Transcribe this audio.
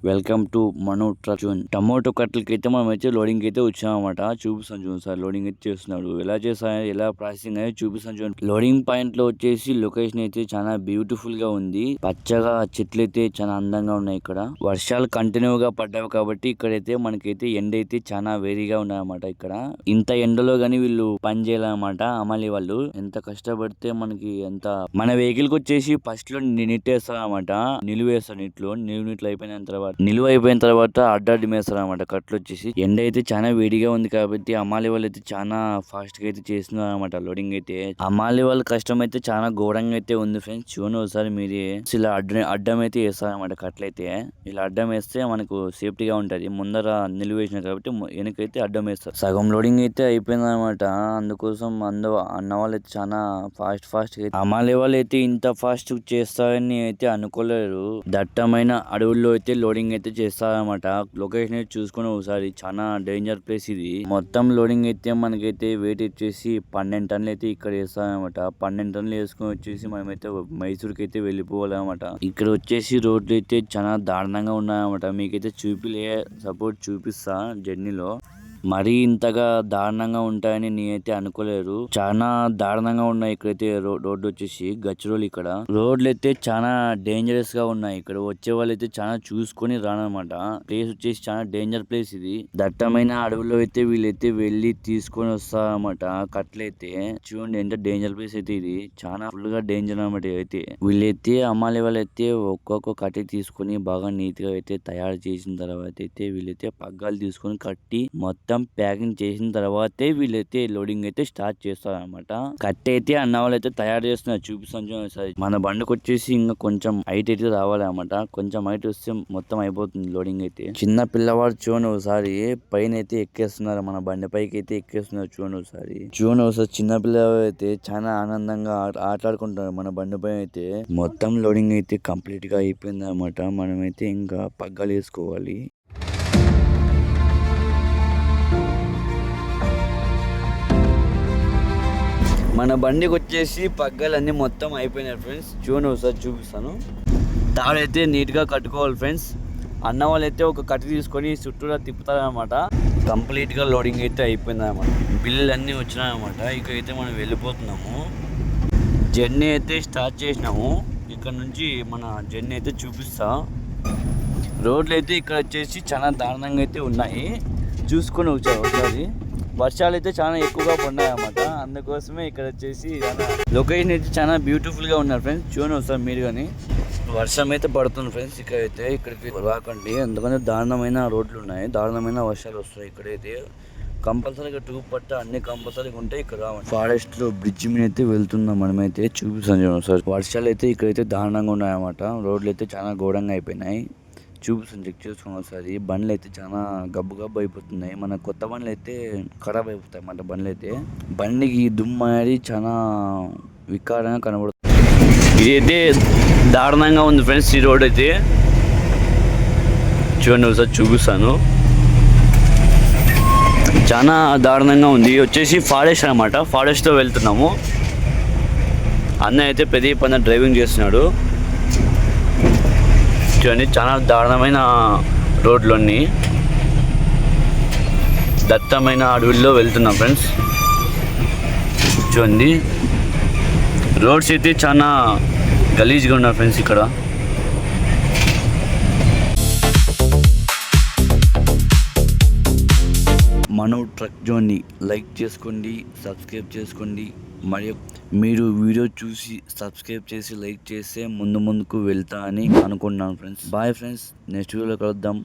Welcome to మను truck zone. Tomato కట్టలకి అయితే మనం అయితే లోడింగ్ అయితే వచ్చామన్నమాట. చూపిస్తాను చూడండి సార్, లోడింగ్ అయితే చేస్తున్నాడు. ఎలా చేస్తాయో, ఎలా ప్రాసెసింగ్ అయ్యో చూపిస్తాను చూడండి. లోడింగ్ పాయింట్ లో వచ్చేసి లొకేషన్ అయితే చాలా బ్యూటిఫుల్ గా ఉంది. పచ్చగా చెట్లు అయితే చాలా అందంగా ఉన్నాయి. ఇక్కడ వర్షాలు కంటిన్యూగా పడ్డాయి కాబట్టి ఇక్కడైతే మనకైతే ఎండ అయితే చాలా వేరీగా ఉన్నాయన్నమాట. ఇక్కడ ఇంత ఎండలో గానీ వీళ్ళు పని చేయాలన్నమాట. అమలి వాళ్ళు ఎంత కష్టపడితే మనకి ఎంత మన వెహికల్ కి వచ్చేసి ఫస్ట్ లో నిట్టేస్తారు అనమాట. నిలువేస్తారు నీళ్ళు అయిపోయిన తర్వాత నిలువ అయిపోయిన తర్వాత అడ్డాడి మేస్తారు అనమాట. కట్లు వచ్చేసి ఎండ అయితే చాలా వేడిగా ఉంది కాబట్టి అమ్మాలి వాళ్ళు అయితే చాలా ఫాస్ట్ గా అయితే చేస్తున్నారు అనమాట. లోడింగ్ అయితే అమ్మాలి వాళ్ళ కష్టం అయితే చాలా ఘోరంగా అయితే ఉంది ఫ్రెండ్స్. చూడండి ఒకసారి మీరే. ఇలా అడ్డం అయితే వేస్తారు అనమాట. కట్లయితే ఇలా అడ్డం వేస్తే మనకు సేఫ్టీగా ఉంటది. ముందర నిలువేసిన కాబట్టి వెనకైతే అడ్డం వేస్తారు. సగం లోడింగ్ అయితే అయిపోయింది అనమాట. అందుకోసం అన్న వాళ్ళు అయితే చాలా ఫాస్ట్ గా అమ్మాలి వాళ్ళు అయితే ఇంత ఫాస్ట్ చేస్తారని అయితే అనుకోలేరు. దట్టమైన అడవుల్లో అయితే లోడింగ్ అయితే చేస్తారన్నమాట. లొకేషన్ అయితే చూసుకుని ఒకసారి చాలా డేంజర్ ప్లేస్ ఇది. మొత్తం లోడింగ్ అయితే మనకైతే వెయిట్ వచ్చేసి 12 టన్నులు అయితే ఇక్కడ వేస్తారన్నమాట. 12 టన్నులు వేసుకొని వచ్చేసి మనమైతే మైసూర్కి అయితే వెళ్ళిపోవాలన్నమాట. ఇక్కడ వచ్చేసి రోడ్లు అయితే చాలా దారుణంగా ఉన్నాయన్నమాట. మీకైతే సపోర్ట్ చూపిస్తా జర్నీలో. మరీ ఇంతగా దారుణంగా ఉంటాయని నేనైతే అనుకోలేరు. చాలా దారుణంగా ఉన్నాయి ఇక్కడైతే. రోడ్డు వచ్చేసి గచ్చిరోలు. ఇక్కడ రోడ్లు అయితే చాలా డేంజరస్ గా ఉన్నాయి. ఇక్కడ వచ్చే వాళ్ళు అయితే చాలా చూసుకొని రానమాట. ప్లేస్ వచ్చేసి చాలా డేంజర్ ప్లేస్ ఇది. దట్టమైన అడవుల్లో అయితే వీళ్ళైతే వెళ్ళి తీసుకొని వస్తారన్నమాట. కట్లయితే చూడండి ఎంత డేంజర్ ప్లేస్ అయితే ఇది. చాలా ఫుల్ గా డేంజర్ అనమాట. అయితే వీళ్ళైతే అమ్మాలి వాళ్ళైతే ఒక్కొక్క కట్టి తీసుకొని బాగా నీట్ గా అయితే తయారు చేసిన తర్వాత అయితే వీళ్ళైతే పగ్గాలు తీసుకొని కట్టి మొత్తం ప్యాకింగ్ చేసిన తర్వాతే వీళ్ళైతే లోడింగ్ అయితే స్టార్ట్ చేస్తారు అనమాట. కట్టి అయితే అన్న వాళ్ళు అయితే తయారు చేస్తున్నారు. చూపిస్తాను సరే. మన బండికి వచ్చేసి ఇంకా కొంచెం హైట్ అయితే రావాలి అనమాట. కొంచెం హైట్ వస్తే మొత్తం అయిపోతుంది లోడింగ్ అయితే. చిన్న పిల్లవాడు చూడండి ఒకసారి పైన అయితే ఎక్కేస్తున్నారు. మన బండి పైకి అయితే ఎక్కేస్తున్నారు. చూడండి ఒకసారి చిన్న పిల్లవాడు అయితే చాలా ఆనందంగా ఆటలాడుకుంటారు. మన బండి పైన అయితే మొత్తం లోడింగ్ అయితే కంప్లీట్ గా అయిపోయింది అనమాట. మనమైతే ఇంకా పగ్గాలు వేసుకోవాలి. మన బండికి వచ్చేసి పగ్గాలన్నీ మొత్తం అయిపోయినాయి ఫ్రెండ్స్. చూడండి ఒకసారి చూపిస్తాను. తాడైతే నీట్గా కట్టుకోవాలి ఫ్రెండ్స్. అన్న వాళ్ళు అయితే ఒక కట్టి తీసుకొని చుట్టూరా తిప్పుతారనమాట. కంప్లీట్గా లోడింగ్ అయితే అయిపోయింది అనమాట. బిల్లులు అన్నీ వచ్చినాయన్నమాట. ఇక అయితే మనం వెళ్ళిపోతున్నాము. జర్నీ అయితే స్టార్ట్ చేసినాము. ఇక్కడ నుంచి మన జర్నీ అయితే చూపిస్తా. రోడ్లు అయితే ఇక్కడ వచ్చేసి చాలా దారుణంగా అయితే ఉన్నాయి. చూసుకొని వచ్చారు ఒకసారి. వర్షాలు అయితే చాలా ఎక్కువగా పడినాయి అన్నమాట. అందుకోసమే ఇక్కడ వచ్చేసి లొకేషన్ అయితే చాలా బ్యూటిఫుల్ గా ఉన్నారు ఫ్రెండ్స్. చూడండి ఒకసారి మీరు కానీ. వర్షం అయితే పడుతుంది ఫ్రెండ్స్. ఇక్కడికి రాకండి, ఎందుకంటే దారుణమైన రోడ్లు ఉన్నాయి. దారుణమైన వర్షాలు వస్తాయి. ఇక్కడైతే కంపల్సరీగా ట్యూబ్ పట్ట అన్ని కంపల్సరీగా ఉంటాయి. ఇక్కడ ఫారెస్ట్ లో బ్రిడ్జ్ మీద అయితే వెళ్తున్నాం. మనమైతే చూపిస్తాం చూడండి సార్. వర్షాలు అయితే ఇక్కడైతే దారుణంగా ఉన్నాయన్నమాట. రోడ్లు అయితే చాలా ఘోరంగా అయిపోయినాయి. చూపిస్తాను, చెక్ చేసుకుని ఒకసారి. బండ్లు అయితే చాలా గబ్బు అయిపోతున్నాయి. మన కొత్త బండ్లు అయితే ఖరాబ్ అయిపోతాయి అన్నమాట. బండ్లు అయితే బండికి దుమ్ము అనేది చాలా వికారంగా కనబడుతుంది. ఇదైతే దారుణంగా ఉంది ఫ్రెండ్స్. ఈ రోడ్ అయితే చూడండి ఒకసారి చూపిస్తాను. చాలా దారుణంగా ఉంది. వచ్చేసి ఫారెస్ట్ అనమాట. ఫారెస్ట్లో వెళ్తున్నాము. అన్న అయితే పెద్ద పని డ్రైవింగ్ చేస్తున్నాడు. చూడండి చాలా దారుణమైన రోడ్లన్నీ. దట్టమైన అడవుల్లో వెళ్తున్నాం ఫ్రెండ్స్. చూడండి రోడ్స్ అయితే చాలా గలీజ్గా ఉన్నారు ఫ్రెండ్స్. ఇక్కడ మను ట్రక్ జోన్ని లైక్ చేసుకోండి, సబ్స్క్రైబ్ చేసుకోండి. మరియు మీరు వీడియో చూసి సబ్స్క్రైబ్ చేసి లైక్ చేస్తే ముందుకు వెళ్తా అని అనుకుంటున్నాను ఫ్రెండ్స్. Bye friends. నెక్స్ట్ వీడియోలో కలుద్దాం.